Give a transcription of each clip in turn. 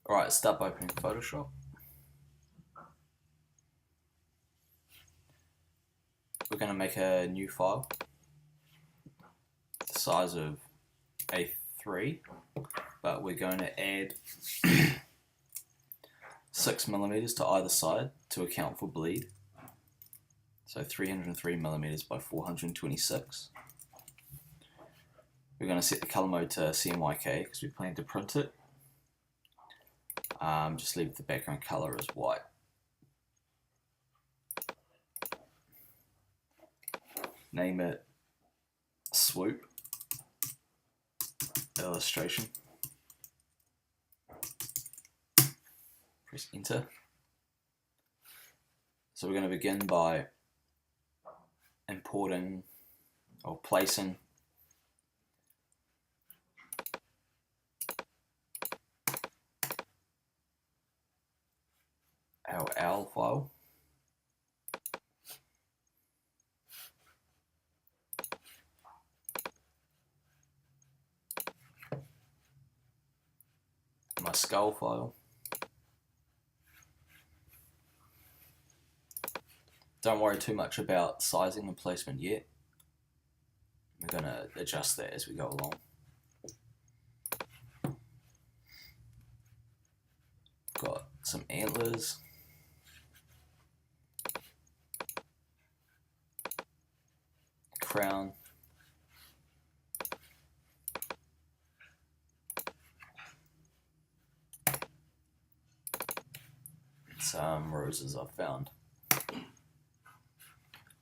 Alright, start by opening Photoshop. We're going to make a new file, the size of A3, but we're going to add 6mm to either side to account for bleed. So 303mm by 426. We're going to set the color mode to CMYK because we plan to print it. Just leave the background color as white. Name it Swoop illustration. Press enter. So we're going to begin by importing or placing our owl file. My skull file. Don't worry too much about sizing and placement yet. We're going to adjust that as we go along. Got some antlers. Crown. Some roses I've found.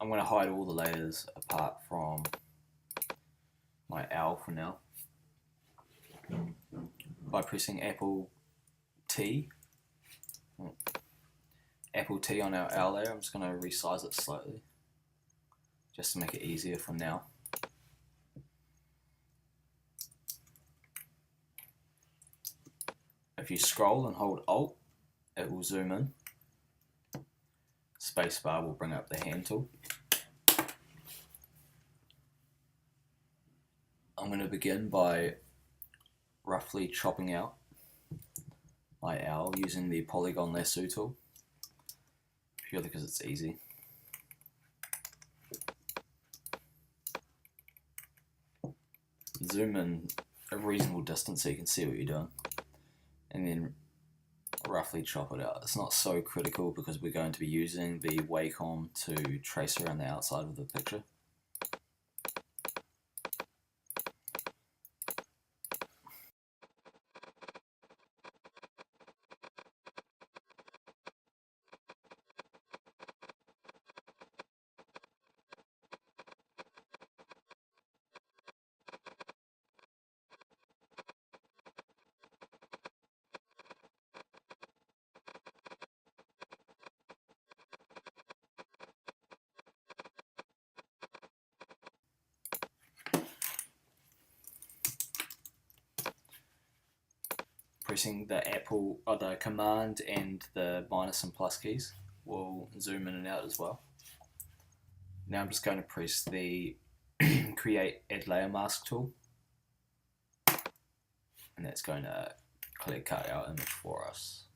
I'm going to hide all the layers apart from my owl for now by pressing Apple T on our owl layer. I'm just going to resize it slightly just to make it easier for now. If you scroll and hold Alt, it will zoom in. Spacebar will bring up the hand tool. I'm going to begin by roughly chopping out my owl using the polygon lasso tool, purely because it's easy. Zoom in a reasonable distance so you can see what you're doing, and then roughly chop it out. It's not so critical because we're going to be using the Wacom to trace around the outside of the picture. Pressing the Apple or the Command and the minus and plus keys will zoom in and out as well. Now I'm just going to press the Create Add Layer Mask tool, and that's going to clear cut our image for us.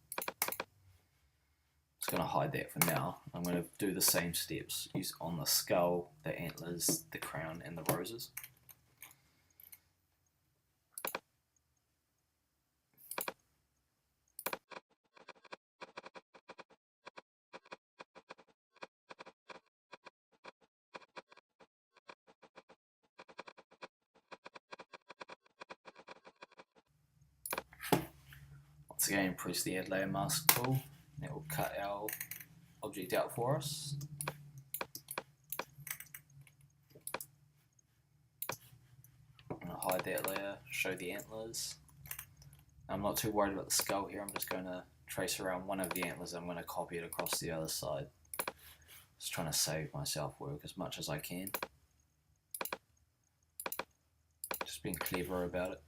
Just going to hide that for now. I'm going to do the same steps, use on the skull, the antlers, the crown, and the roses. Once again, press the Add Layer Mask tool, and it will cut our object out for us. I'm going to hide that layer, show the antlers. I'm not too worried about the skull here. I'm just going to trace around one of the antlers. I'm going to copy it across the other side. Just trying to save myself work as much as I can. Just being clever about it.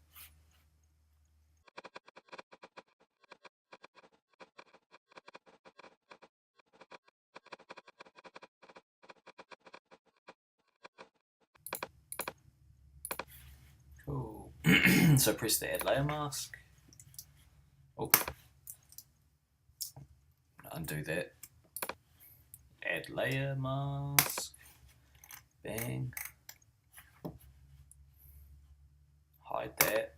Cool. So press the add layer mask. Oh, undo that. Add layer mask. Bang. Hide that.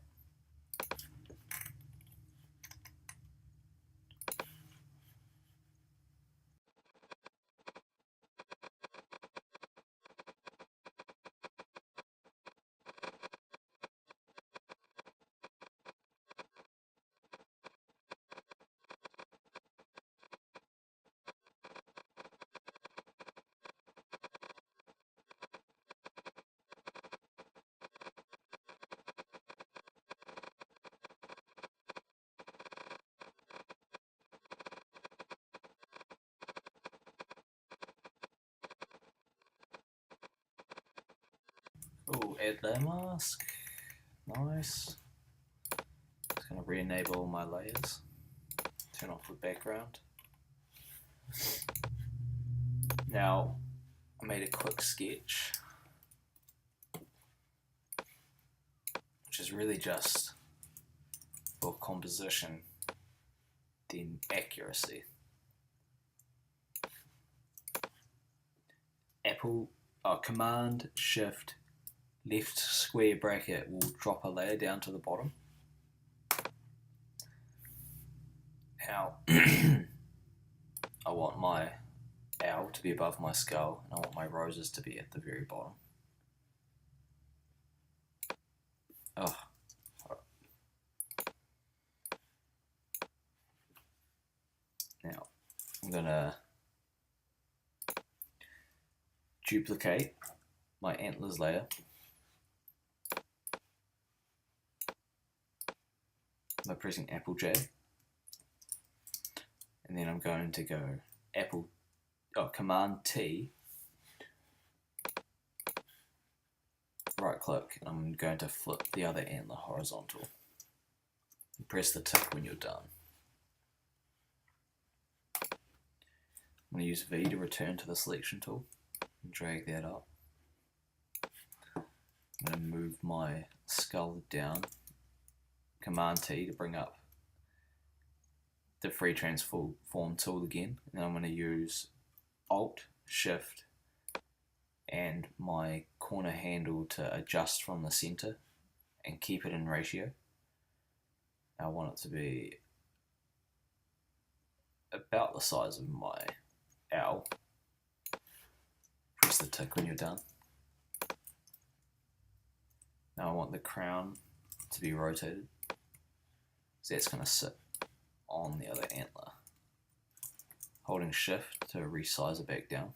Oh, add layer mask. Nice. Just gonna re-enable my layers. Turn off the background. Now, I made a quick sketch, which is really just for composition, then accuracy. Command Shift left square bracket will drop a layer down to the bottom. Now, I want my owl to be above my skull, and I want my roses to be at the very bottom. Oh, now I'm gonna duplicate my antlers layer by pressing Apple J, and then I'm going to go Command T, right click, and I'm going to flip the other antler horizontal. And press the tick when you're done. I'm going to use V to return to the selection tool and drag that up. I'm going to move my skull down. Command T to bring up the free transform tool again, and then I'm going to use Alt, Shift, and my corner handle to adjust from the center and keep it in ratio. I want it to be about the size of my owl. Press the tick when you're done. Now I want the crown to be rotated, so that's going to sit on the other antler. Holding Shift to resize it back down.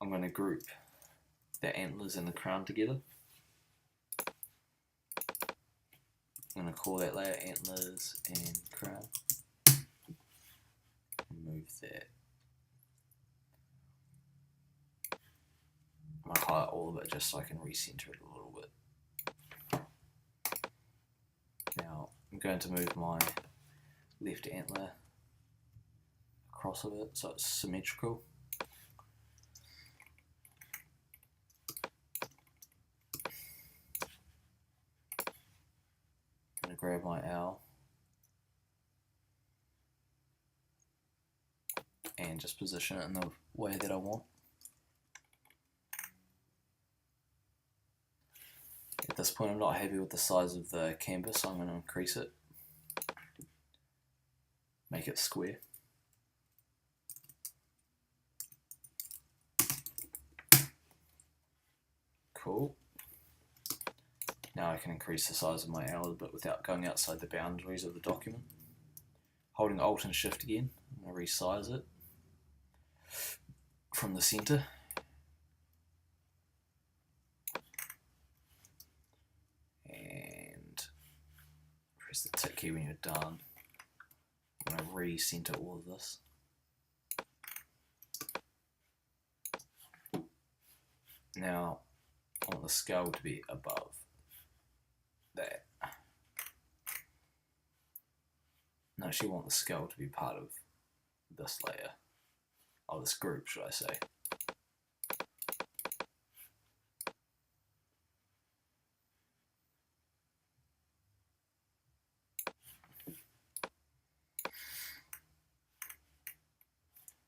I'm going to group the antlers and the crown together. I'm going to call that layer antlers and crown. Move that. I'm going to highlight all of it just so I can recenter it a little bit. Now I'm going to move my left antler across a bit so it's symmetrical. I'm going to grab my owl and just position it in the way that I want. At this point I'm not happy with the size of the canvas, so I'm going to increase it. Make it square. Cool. Now I can increase the size of my owl a bit without going outside the boundaries of the document. Holding Alt and Shift again, I'm going to resize it from the center. And press the tick key when you're done. I'm going to re-center all of this. Now I want the skull to be above that. I actually want the skull to be part of this layer, or this group, should I say.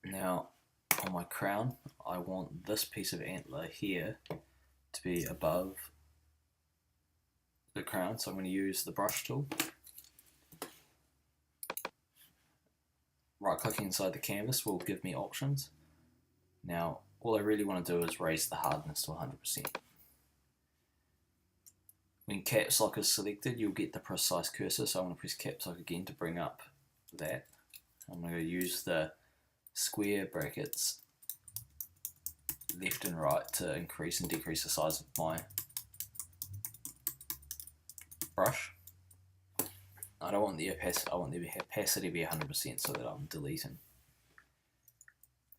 Now, on my crown, I want this piece of antler here to be above the crown, so I'm going to use the brush tool. Right clicking inside the canvas will give me options. Now, all I really want to do is raise the hardness to 100%. When caps lock is selected, you'll get the precise cursor, so I'm going to press caps lock again to bring up that. I'm going to use the square brackets left and right to increase and decrease the size of my brush. I don't want the opacity, I want the opacity to be 100% so that I'm deleting.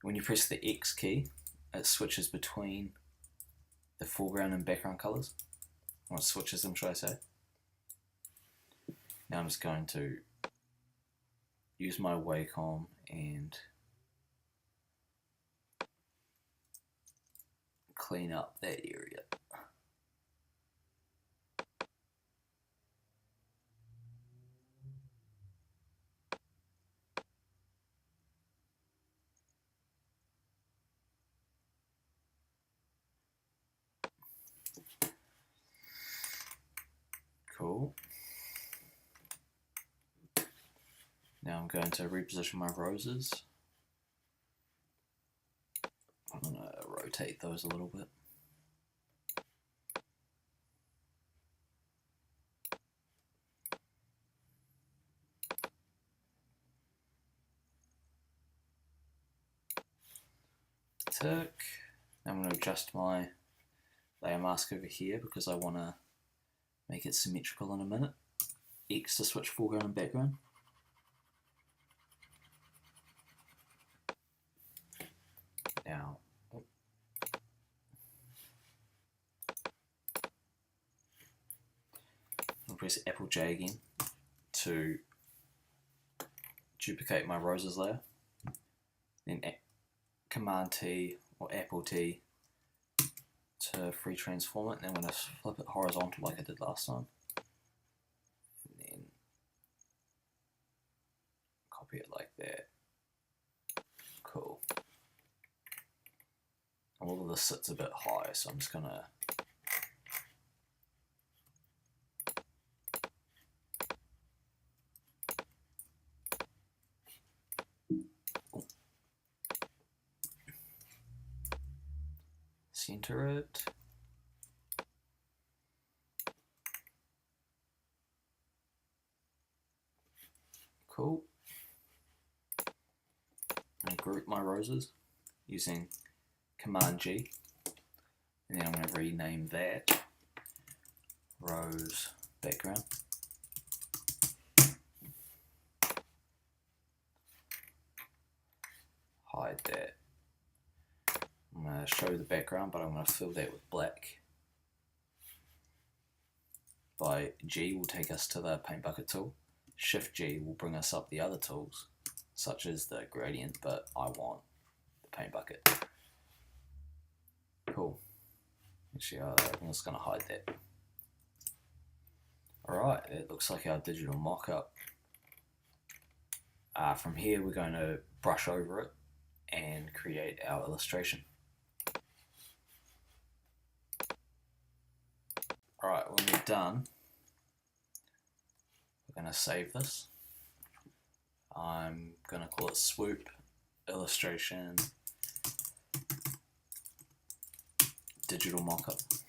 When you press the X key, it switches between the foreground and background colors. Or it switches them, should I say. Now I'm just going to use my Wacom and clean up that area. Cool. Now I'm going to reposition my roses. I'm going to rotate those a little bit. Tick. Now I'm going to adjust my layer mask over here because I want to make it symmetrical in a minute. X to switch foreground and background. Now, I'll press Apple J again to duplicate my roses layer. Then Command T or Apple T to free transform it, and then I'm going to flip it horizontal like I did last time. And then copy it like that. Cool. All of this sits a bit high, so I'm just going to center it. Cool. I group my roses using Command G, and then I'm going to rename that rose background. Hide that. I'm going to show the background, but I'm going to fill that with black. By G will take us to the paint bucket tool. Shift G will bring us up the other tools, such as the gradient, but I want the paint bucket. Cool. Actually, I'm just going to hide that. Alright, it looks like our digital mock-up. From here, we're going to brush over it and create our illustration. Alright, when we're done, we're going to save this. I'm going to call it Swoop Illustration Digital Mockup.